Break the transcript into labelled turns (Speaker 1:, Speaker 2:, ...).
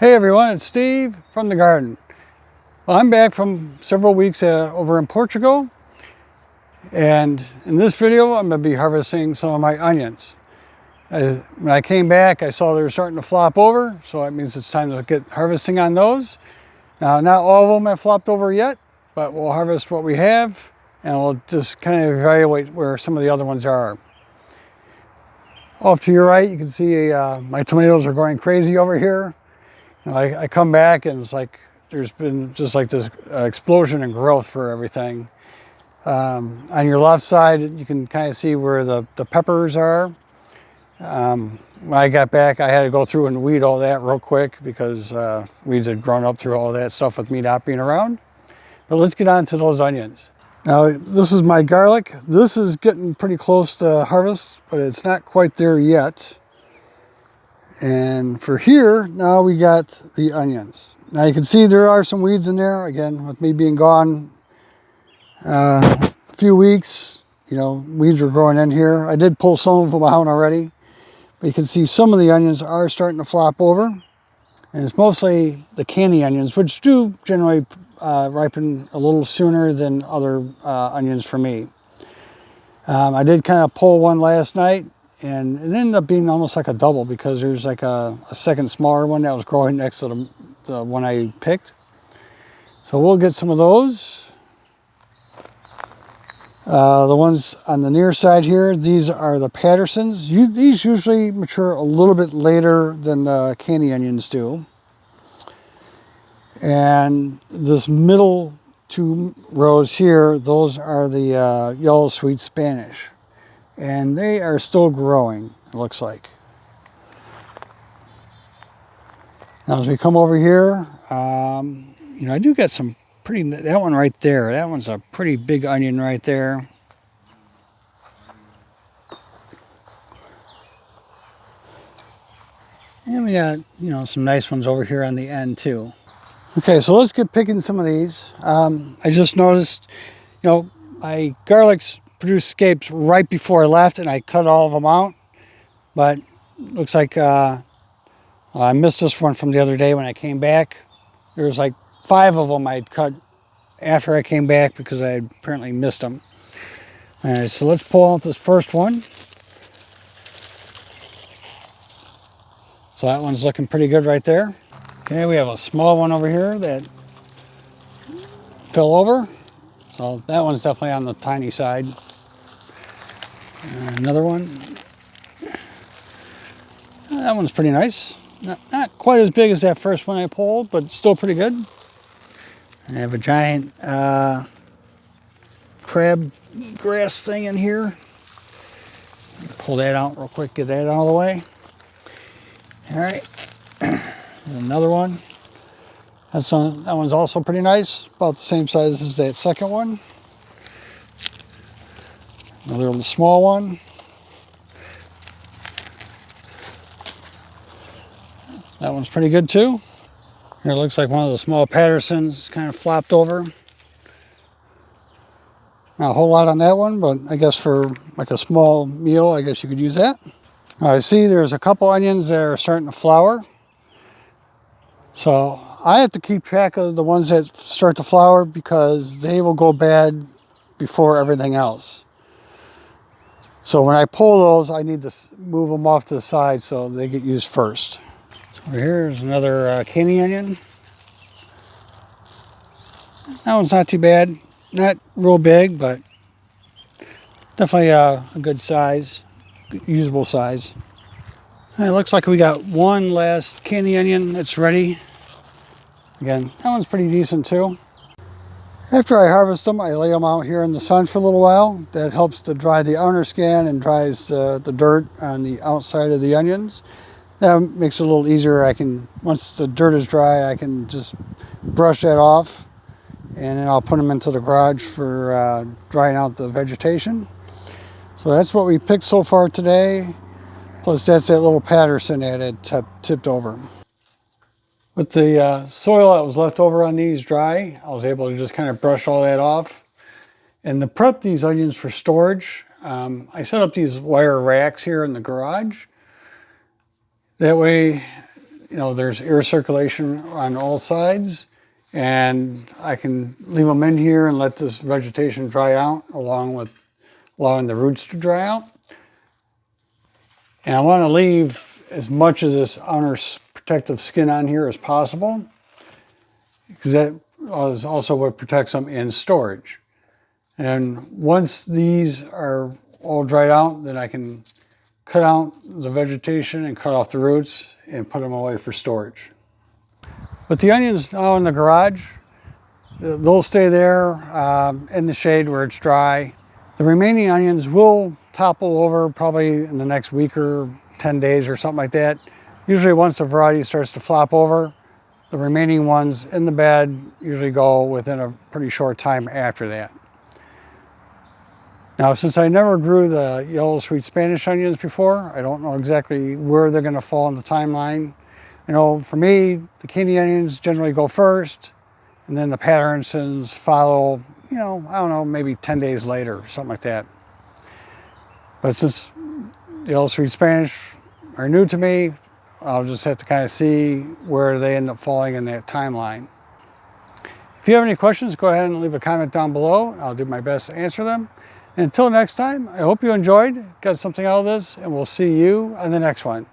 Speaker 1: Hey everyone, it's Steve from the garden. Well, I'm back from several weeks over in Portugal, and in this video I'm going to be harvesting some of my onions. When I came back I saw they were starting to flop over, so that means it's time to get harvesting on those. Now not all of them have flopped over yet, but we'll harvest what we have and we'll just kind of evaluate where some of the other ones are. Off to your right you can see my tomatoes are going crazy over here. I come back and it's like there's been just like this explosion in growth for everything. On your left side, you can kind of see where the peppers are. When I got back, I had to go through and weed all that real quick because weeds had grown up through all that stuff with me not being around. But let's get on to those onions. Now, this is my garlic. This is getting pretty close to harvest, but it's not quite there yet. And for here, now we got the onions. Now you can see there are some weeds in there. Again, with me being gone a few weeks, weeds were growing in here. I did pull some of them out already. But you can see some of the onions are starting to flop over. And it's mostly the candy onions, which do generally ripen a little sooner than other onions for me. I did kind of pull one last night. And it ended up being almost like a double because there's like a second smaller one that was growing next to the one I picked. So we'll get some of those. The ones on the near side here, these are the Pattersons. These usually mature a little bit later than the candy onions do. And this middle two rows here, those are the yellow sweet Spanish. And they are still growing, it looks like. Now as we come over here, I do get some that one right there, that one's a pretty big onion right there. And we got, some nice ones over here on the end too. Okay, so let's get picking some of these. I just noticed, my garlics produced scapes right before I left and I cut all of them out, but looks like I missed this one from the other day when I came back. There was like 5 of them I'd cut after I came back because I had apparently missed them. All right, so let's pull out this first one. So that one's looking pretty good right there. Okay, we have a small one over here that fell over. So that one's definitely on the tiny side. Another one. That one's pretty nice. Not quite as big as that first one I pulled, but still pretty good. I have a giant crab grass thing in here. Pull that out real quick, get that out of the way. All right. Another one. That one's also pretty nice, about the same size as that second one. Another little small one. That one's pretty good too. Here it looks like one of the small Pattersons kind of flopped over. Not a whole lot on that one, but I guess for like a small meal, I guess you could use that. I see there's a couple onions that are starting to flower. So I have to keep track of the ones that start to flower because they will go bad before everything else. So when I pull those, I need to move them off to the side so they get used first. So here's another candy onion. That one's not too bad. Not real big, but definitely a good size, usable size. It looks like we got one last candy onion that's ready. Again, that one's pretty decent too. After I harvest them, I lay them out here in the sun for a little while. That helps to dry the outer skin and dries the dirt on the outside of the onions. That makes it a little easier. Once the dirt is dry, I can just brush that off and then I'll put them into the garage for drying out the vegetation. So that's what we picked so far today. Plus that's that little Patterson that had tipped over. With the soil that was left over on these dry, I was able to just kind of brush all that off. And to prep these onions for storage, I set up these wire racks here in the garage. That way, there's air circulation on all sides, and I can leave them in here and let this vegetation dry out along with allowing the roots to dry out. And I want to leave as much of this outer protective skin on here as possible, because that is also what protects them in storage. And once these are all dried out, then I can cut out the vegetation and cut off the roots and put them away for storage. But the onions now in the garage, they'll stay there in the shade where it's dry. The remaining onions will topple over probably in the next week or 10 days or something like that. Usually once the variety starts to flop over, the remaining ones in the bed usually go within a pretty short time after that. Now, since I never grew the yellow sweet Spanish onions before, I don't know exactly where they're going to fall in the timeline. For me, the candy onions generally go first, and then the Pattersons follow, I don't know, maybe 10 days later, something like that. But since the yellow sweet Spanish are new to me, I'll just have to kind of see where they end up falling in that timeline. If you have any questions, go ahead and leave a comment down below. I'll do my best to answer them. And until next time, I hope you enjoyed, got something out of this, and we'll see you on the next one.